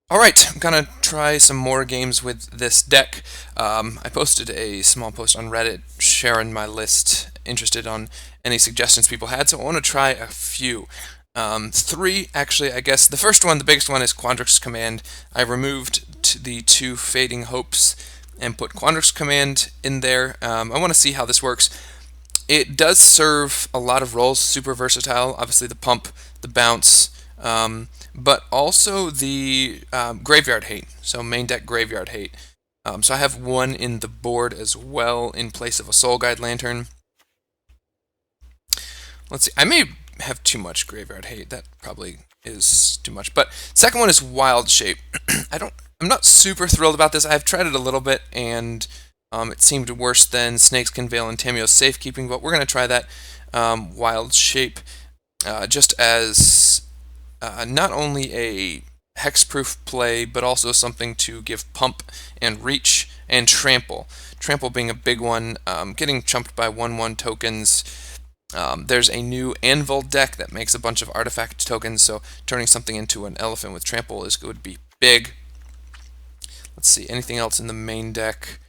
Alright, I'm gonna try some more games with this deck. I posted a small post on Reddit sharing my list, interested on any suggestions people had, so I want to try a few. Three, actually, I guess. The first one, the biggest one, is Quandrix Command. I removed the two Fading Hopes and put Quandrix Command in there. I want to see how this works. It does serve a lot of roles, super versatile. Obviously, the pump, the bounce, but also the graveyard hate. So main deck graveyard hate. So I have one in the board as well in place of a Soul Guide Lantern. Let's see. I may have too much graveyard hate. That probably is too much. But second one is Wild Shape. I'm not super thrilled about this. I've tried it a little bit and it seemed worse than Snakeskin Veil and Tamiyo's Safekeeping, but we're going to try that. Wild Shape just as not only a hexproof play, but also something to give pump and reach and trample. Trample being a big one, getting chumped by 1/1 tokens. There's a new Anvil deck that makes a bunch of artifact tokens, so turning something into an elephant with trample would be big. Let's see, anything else in the main deck?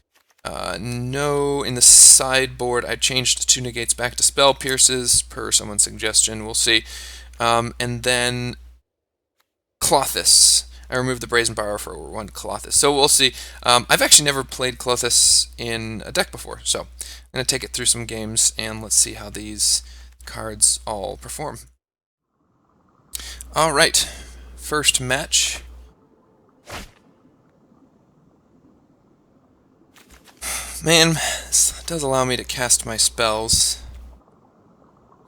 No, in the sideboard I changed 2 negates back to spell pierces per someone's suggestion. We'll see. And then Klothys. I removed the Brazen Power for 1 Klothys. So we'll see. I've actually never played Klothys in a deck before, so I'm going to take it through some games and let's see how these cards all perform. Alright, first match. Man, this does allow me to cast my spells.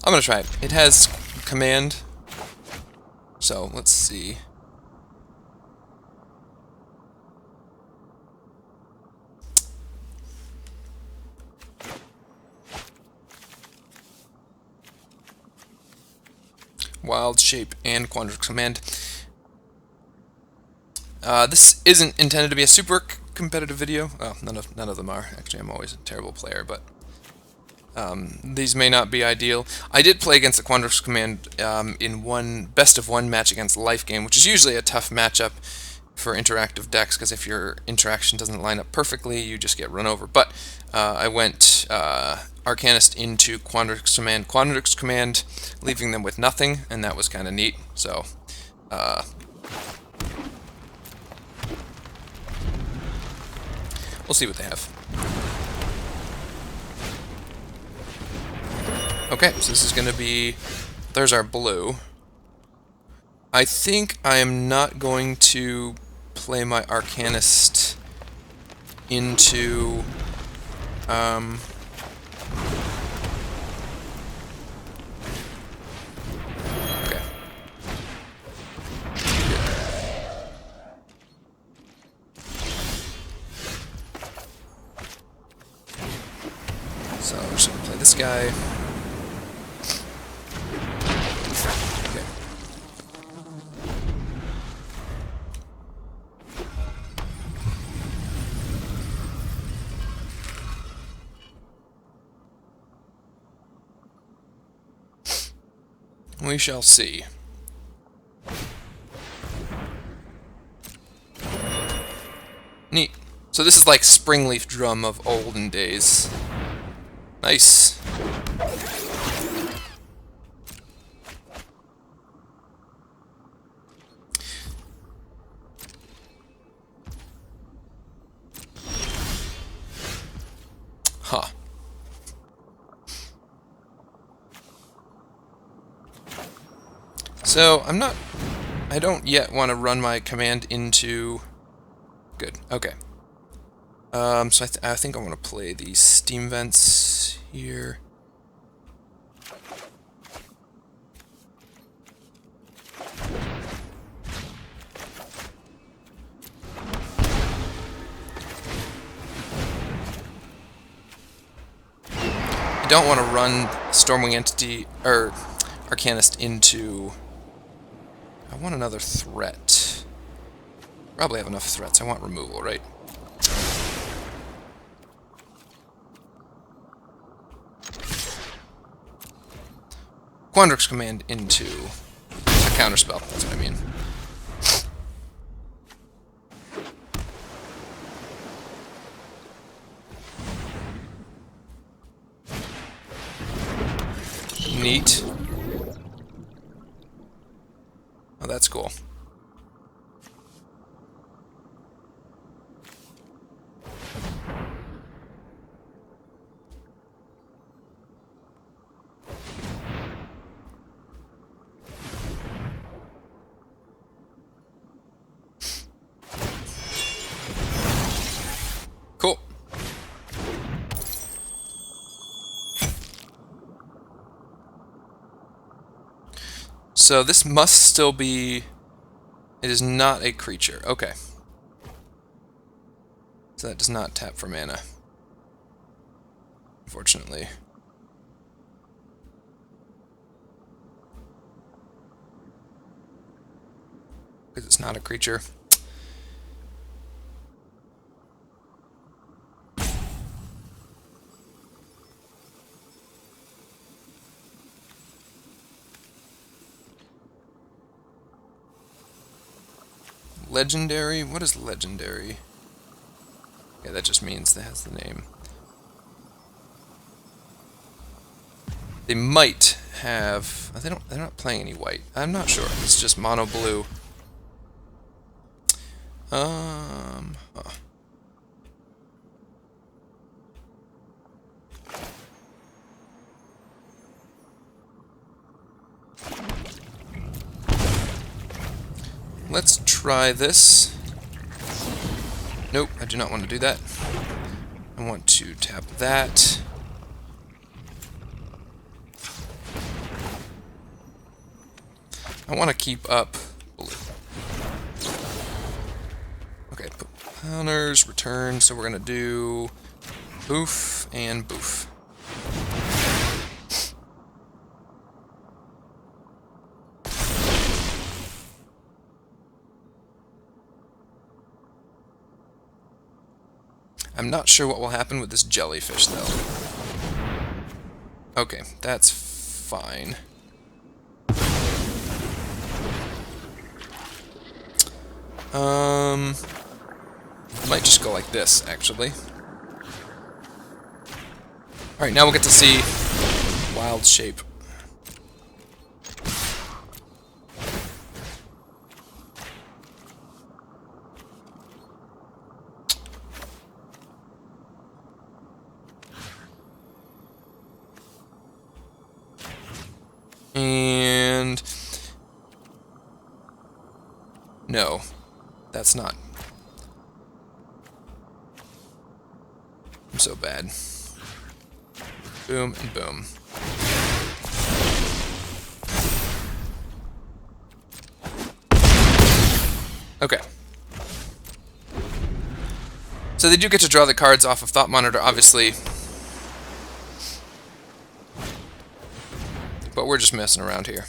I'm going to try it. It has command, so let's see. Wild Shape and Quandrix Command. This isn't intended to be a super competitive video. Oh, none of them are. Actually, I'm always a terrible player, but these may not be ideal. I did play against the Quandrix Command in one best-of-1 match against Life Game, which is usually a tough matchup for interactive decks, because if your interaction doesn't line up perfectly, you just get run over. But I went Arcanist into Quandrix Command, leaving them with nothing, and that was kind of neat. So, we'll see what they have. Okay, so this is going to be... There's our blue. I think I am not going to play my Arcanist into... Okay. So we're just going to play this guy. We shall see. Neat. So this is like Springleaf Drum of olden days. Nice. Huh. So, I don't yet want to run my command into... Good, okay. So I think I want to play the Steam Vents here. I don't want to run Stormwing Entity, or Arcanist into... I want another threat. Probably have enough threats. I want removal, right? Quandrix Command into a counterspell. That's what I mean. Neat. Oh, that's cool. Cool. So this must still be... It is not a creature. Okay. So that does not tap for mana. Unfortunately. Because it's not a creature. Legendary? What is legendary? Yeah, that just means that has the name. They might have... They're not playing any white. I'm not sure. It's just mono blue. Huh. Let's try this. Nope, I do not want to do that. I want to tap that. I want to keep up blue. Okay, put counters, return, so we're going to do boof and boof. I'm not sure what will happen with this jellyfish, though. Okay, that's fine. Might just go like this, actually. Alright, now we'll get to see Wild Shape. And... no, that's not. I'm so bad. Boom and boom. Okay. So they do get to draw the cards off of Thought Monitor, obviously. But we're just messing around here.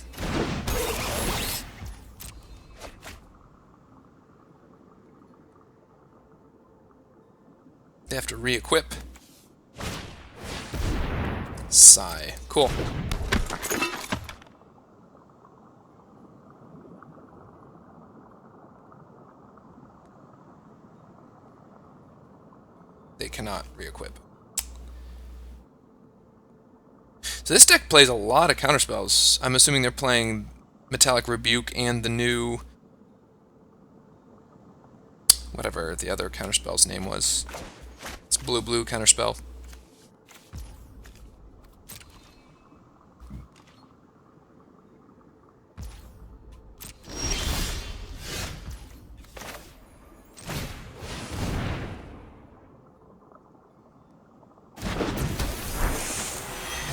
They have to re-equip. Sigh. Cool. They cannot re-equip. So this deck plays a lot of counterspells. I'm assuming they're playing Metallic Rebuke and the new... whatever the other counterspell's name was. It's blue-blue counterspell.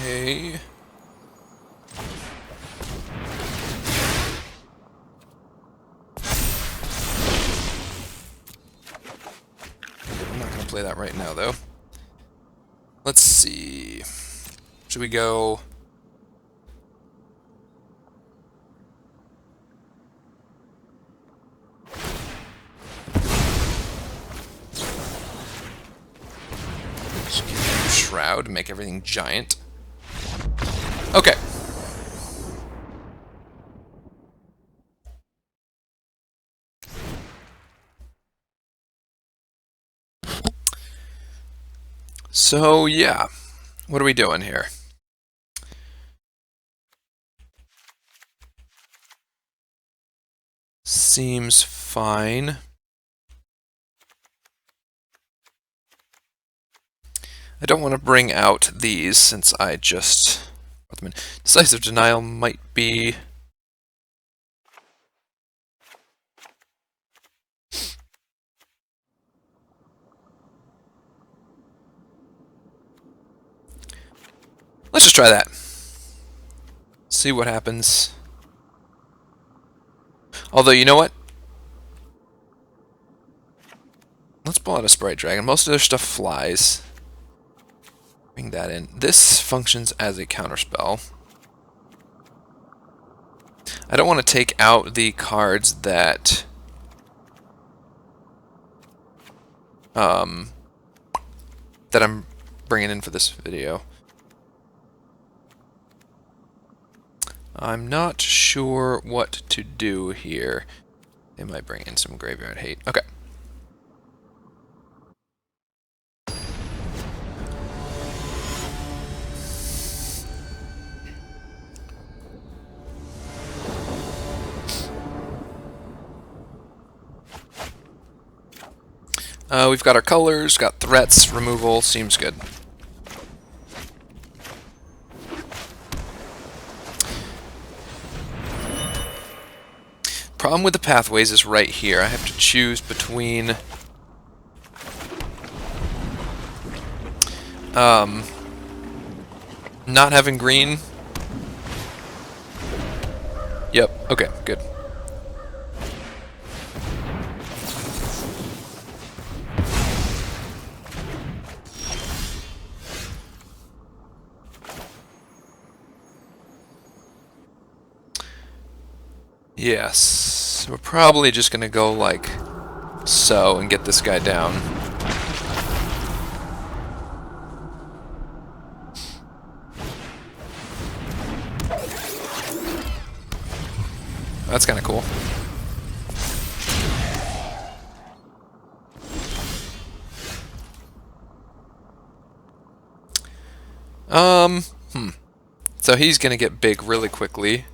Okay. I'm not going to play that right now, though. Let's see. Should we go... Shroud, make everything giant. Okay. So, yeah. What are we doing here? seems fine. I don't want to bring out these since I just... Decisive Denial might be... Let's just try that. See what happens. Although, you know what? Let's pull out a Sprite Dragon. Most of their stuff flies. Bring that in. This functions as a counterspell. I don't want to take out the cards that... that I'm bringing in for this video. I'm not sure what to do here. They might bring in some graveyard hate. Okay. We've got our colors, got threats, removal, seems good. Problem with the pathways is right here. I have to choose between not having green. Yep, okay, good. Yes, we're probably just gonna go like so and get this guy down. That's kind of cool. So he's gonna get big really quickly.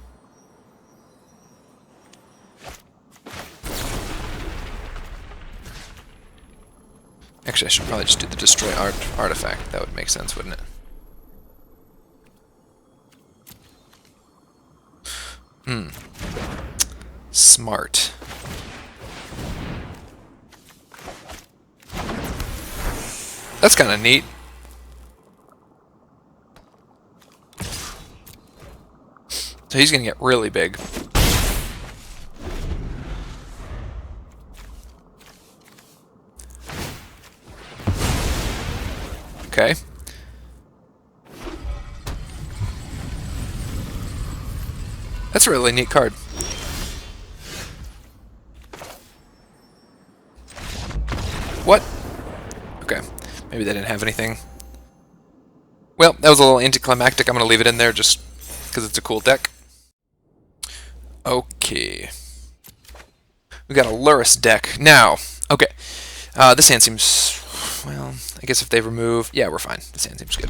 Actually, I should probably just do the destroy artifact. That would make sense, wouldn't it? Smart. That's kind of neat. So he's gonna get really big. Okay. That's a really neat card. What? Okay. Maybe they didn't have anything. Well, that was a little anticlimactic. I'm going to leave it in there just because it's a cool deck. Okay. We got a Luris deck. Now, okay. This hand seems... Well, I guess if they remove... Yeah, we're fine. This hand seems good.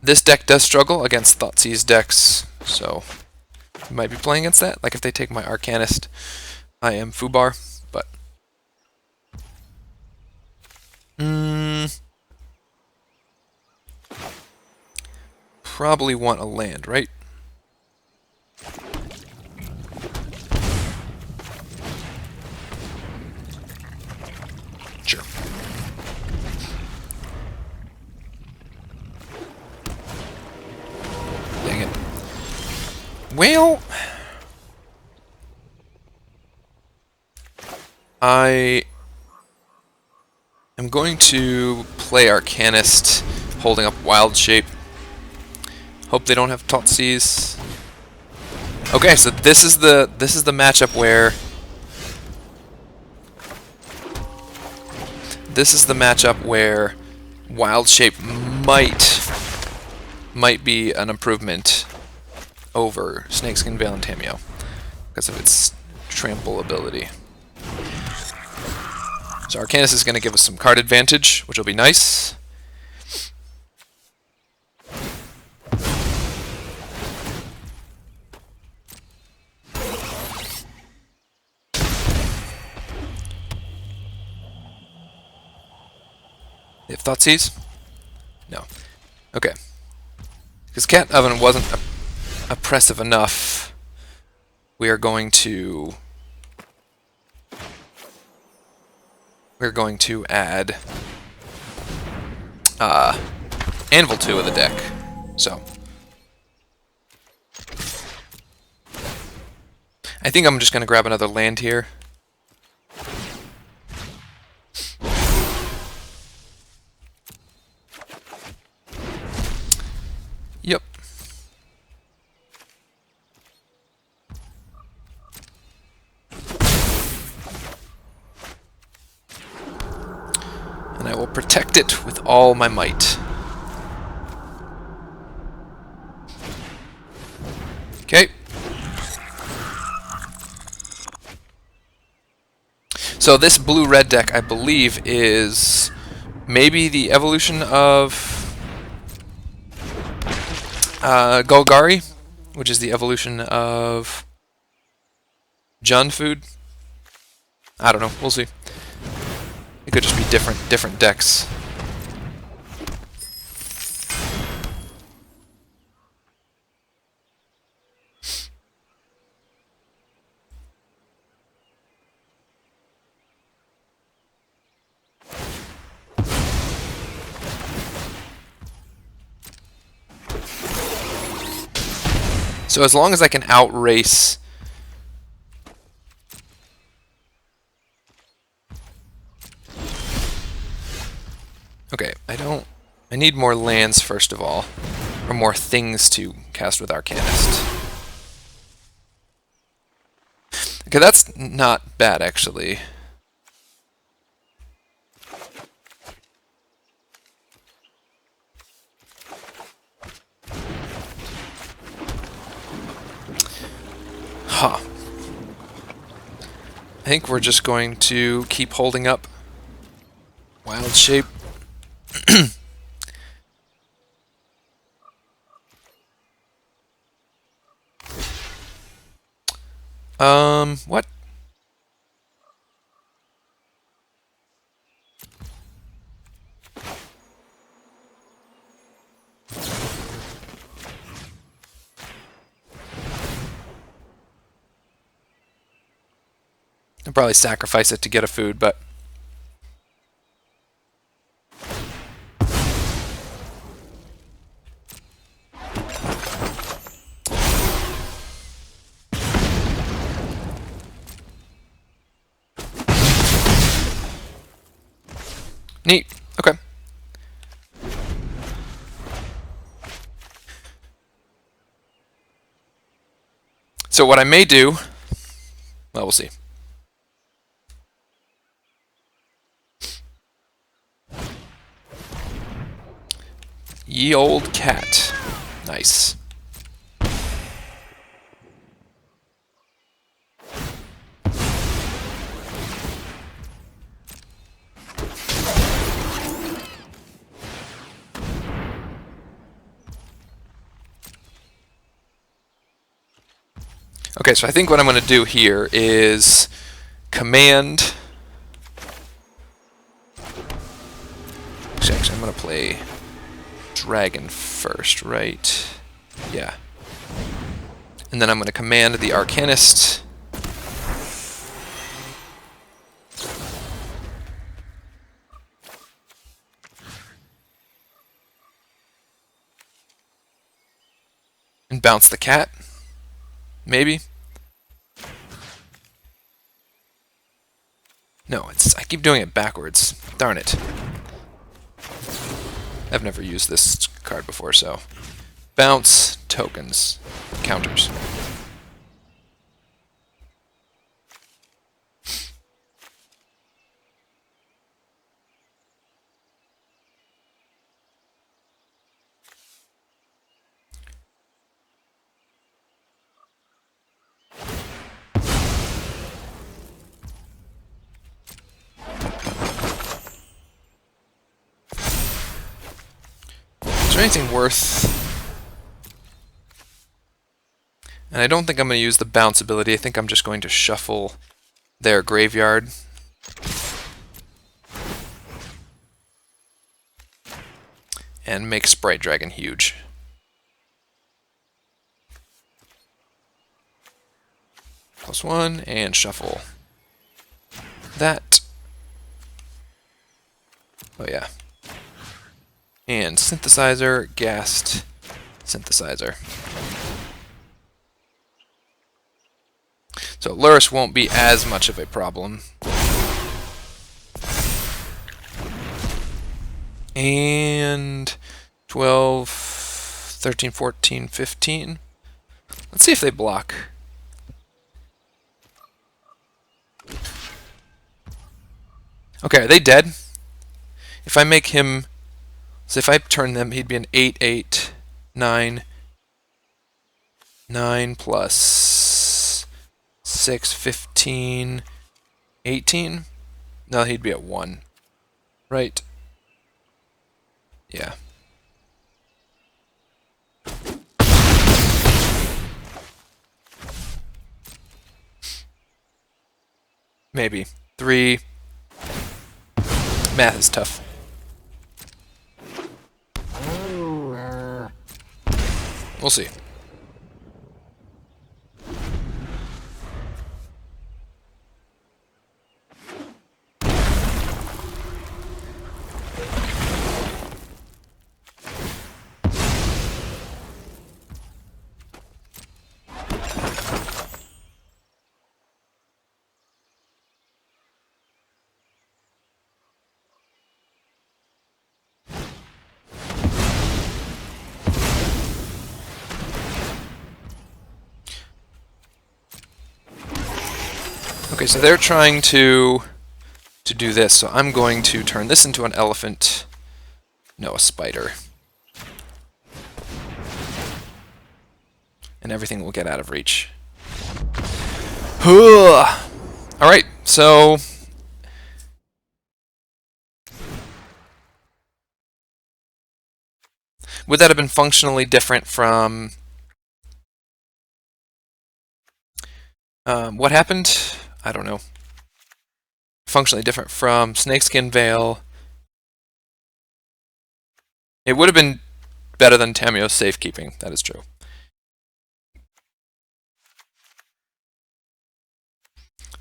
This deck does struggle against Thoughtseize decks, so we might be playing against that. Like if they take my Arcanist, I am Fubar, but... Probably want a land, right? Sure. Dang it. Well... I am going to play Arcanist, holding up Wild Shape. Hope they don't have Thoughtseize. Okay, so this is the matchup where Wild Shape might be an improvement over Snakeskin Veil and Tamiyo because of its trample ability. So Arcanist is going to give us some card advantage, which will be nice. You have Thoughtseize? No. Okay. Because Cat Oven wasn't oppressive enough, we are going to add Anvil 2 of the deck. So I think I'm just going to grab another land here. Yep. And I will protect it with all my might. Okay. So this blue-red deck, I believe, is maybe the evolution of Golgari, which is the evolution of Jund Food. I don't know. We'll see. It could just be different decks. So as long as I can outrace okay, I need more lands first of all, or more things to cast with Arcanist. Okay, that's not bad actually. Huh. I think we're just going to keep holding up Wild Shape. What? I'll probably sacrifice it to get a food, but neat. Okay. So what I may do, well, we'll see. Ye old cat. Nice. Okay, so I think what I'm going to do here is command. Actually, I'm going to play Dragon first, right? Yeah. And then I'm going to command the Arcanist. And bounce the cat. Maybe. No, I keep doing it backwards. Darn it. I've never used this card before, so bounce, tokens, counters. Is there anything worth? And I don't think I'm going to use the bounce ability. I think I'm just going to shuffle their graveyard. and make Sprite Dragon huge. +1 and shuffle that. Oh yeah. And synthesizer, gassed synthesizer. So Lurrus won't be as much of a problem. And 12, 13, 14, 15. Let's see if they block. Okay, are they dead? If I make him... So if I turn them, he'd be an 8, 8, 9. 9 plus 6, 15, 18? No, he'd be at 1. Right? Yeah. Maybe. 3. Math is tough. We'll see. Okay, so they're trying to do this, so I'm going to turn this into an elephant. No, a spider. And everything will get out of reach. Alright, so... would that have been functionally different from... what happened? I don't know. Functionally different from Snakeskin Veil. It would have been better than Tamiyo's Safekeeping, that is true. I'm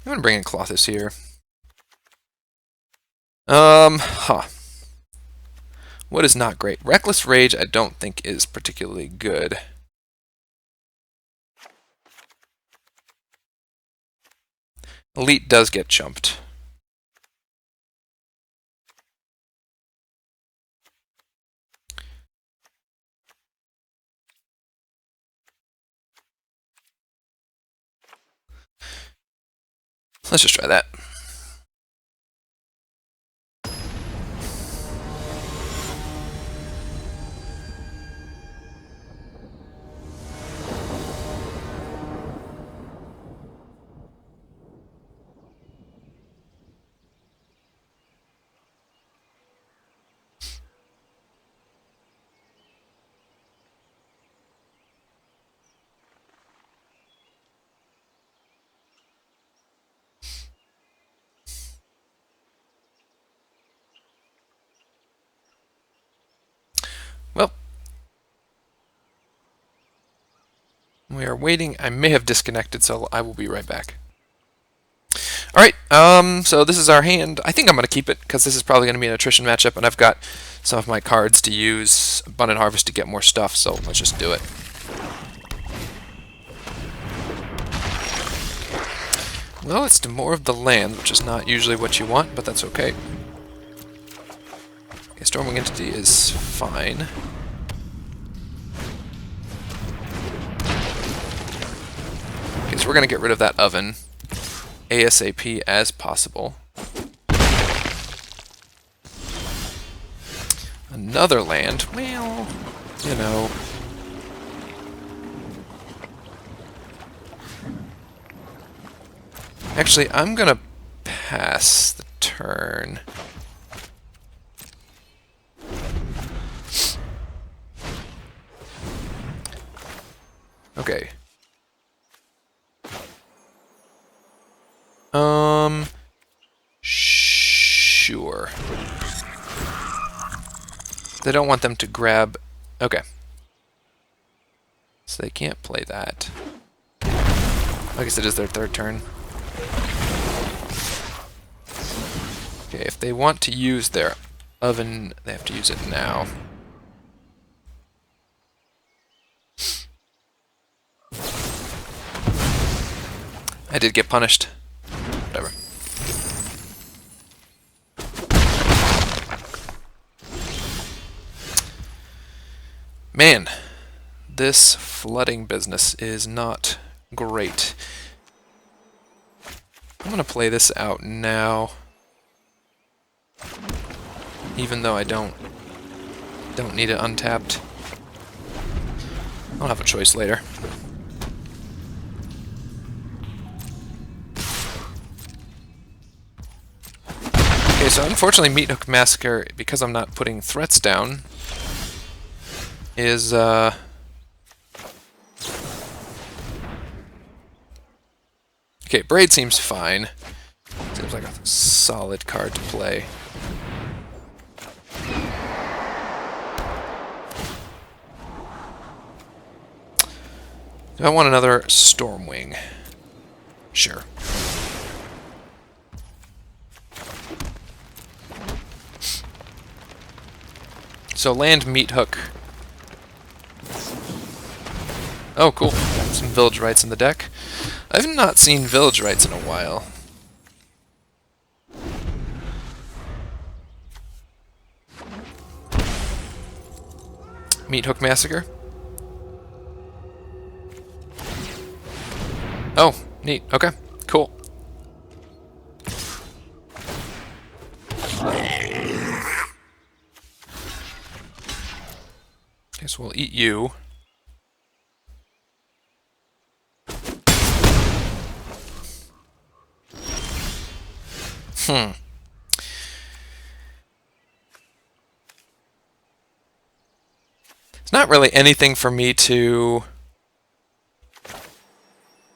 going to bring in Klothys here. What is not great? Reckless Rage I don't think is particularly good. Elite does get jumped. Let's just try that. Well, we are waiting. I may have disconnected, so I will be right back. Alright, so this is our hand. I think I'm going to keep it, because this is probably going to be an attrition matchup, and I've got some of my cards to use Abundant Harvest to get more stuff, so let's just do it. Well, it's more of the land, which is not usually what you want, but that's okay. Okay, Stormwing Entity is fine. Okay, so we're going to get rid of that oven ASAP as possible. Another land, well, you know. Actually, I'm gonna pass the turn. Okay. Sure. They don't want them to grab... Okay. So they can't play that. I guess it is their third turn. Okay, if they want to use their oven, they have to use it now. I did get punished. Whatever. Man, this flooding business is not great. I'm gonna play this out now, even though I don't need it untapped. I'll have a choice later. Okay, so unfortunately Meathook Massacre, because I'm not putting threats down, is okay, Abrade seems fine. Seems like a solid card to play. Do I want another Stormwing? Sure. So land Meathook. Oh, cool. Some Village Rites in the deck. I've not seen Village Rites in a while. Meathook Massacre. Oh, neat. Okay, cool. Okay, so we'll eat you. It's not really anything for me to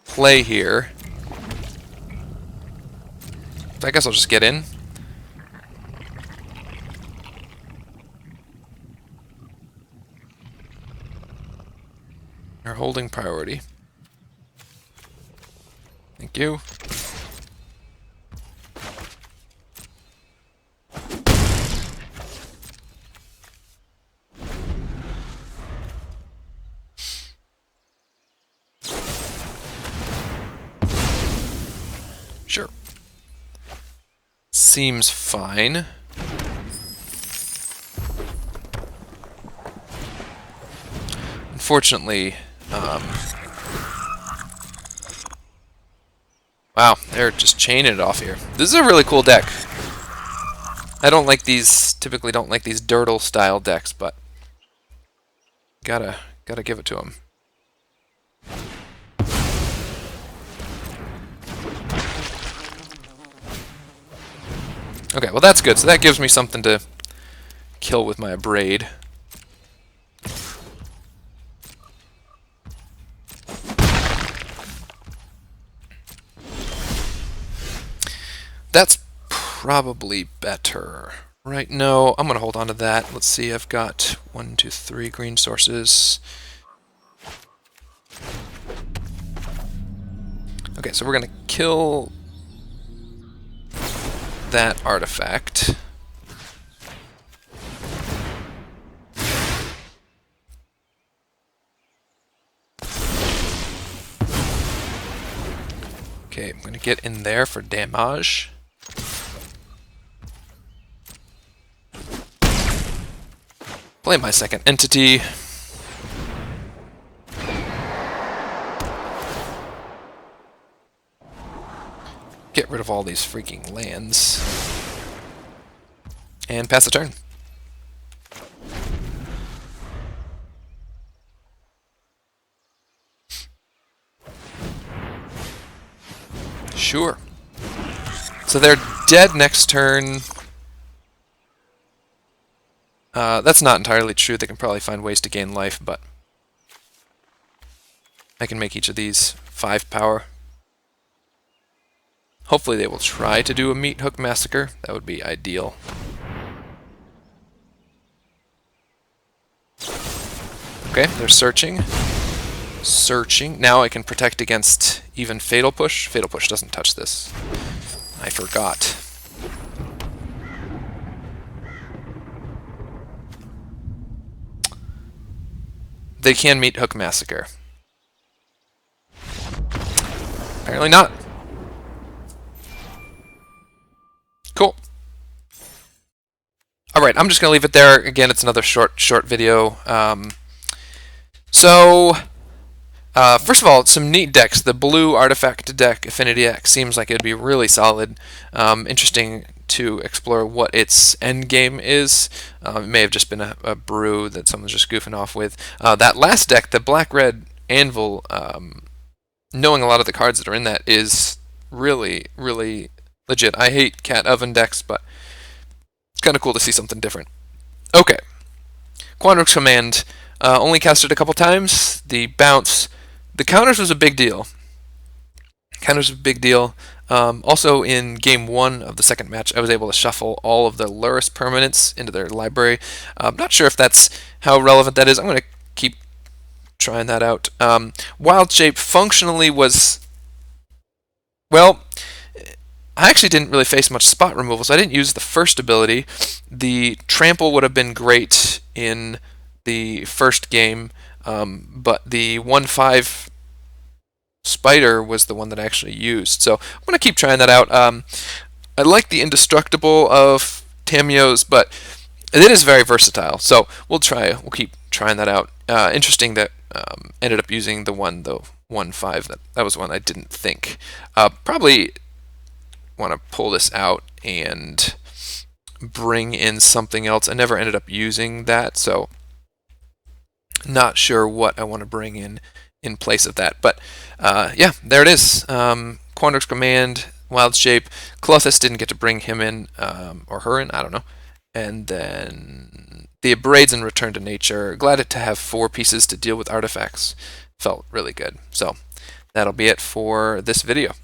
play here. So I guess I'll just get in. You're holding priority. Thank you. Sure. Seems fine. Unfortunately, wow, they're just chaining it off here. This is a really cool deck. I don't like these, typically don't like these Dirtle style decks, but gotta give it to them. Okay, well that's good. So that gives me something to kill with my Abrade. That's probably better. Right, no, I'm going to hold on to that. Let's see, I've got 1, 2, 3 green sources. Okay, so we're going to kill that artifact. Okay, I'm going to get in there for damage. Play my second entity. Get rid of all these freaking lands. And pass the turn. Sure. So they're dead next turn. That's not entirely true. They can probably find ways to gain life, but I can make each of these 5 power. Hopefully they will try to do a Meathook Massacre. That would be ideal. Okay, they're searching. Searching. Now I can protect against even Fatal Push. Fatal Push doesn't touch this. I forgot. They can meet Hook Massacre. Apparently not. Cool. Alright, I'm just going to leave it there. Again, it's another short video. First of all, some neat decks. The blue artifact deck, Affinity X, seems like it would be really solid. Interesting to explore what its end game is. It may have just been a brew that someone's just goofing off with. That last deck, the black-red Anvil, knowing a lot of the cards that are in that is really, really legit. I hate cat oven decks, but it's kind of cool to see something different. Okay. Quandrix Command. Only casted a couple times. The bounce. The counters was a big deal. Counters was a big deal. Also, in Game 1 of the second match, I was able to shuffle all of the Luris permanents into their library. I'm not sure if that's how relevant that is. I'm going to keep trying that out. Wild Shape functionally was... Well, I actually didn't really face much spot removal, so I didn't use the first ability. The Trample would have been great in the first game, but the 1/5 Spider was the one that I actually used. So I'm going to keep trying that out. I like the Indestructible of Tamiyo's, but it is very versatile. So we'll keep trying that out. Interesting that ended up using the 1/5. That was one I didn't think. Probably want to pull this out and bring in something else. I never ended up using that, so not sure what I want to bring in place of that. But yeah, there it is. Quandrix Command, Wild Shape. Klothys didn't get to bring him in, or her in, I don't know. And then the Abrades and Return to Nature. Glad to have 4 pieces to deal with artifacts. Felt really good. So that'll be it for this video.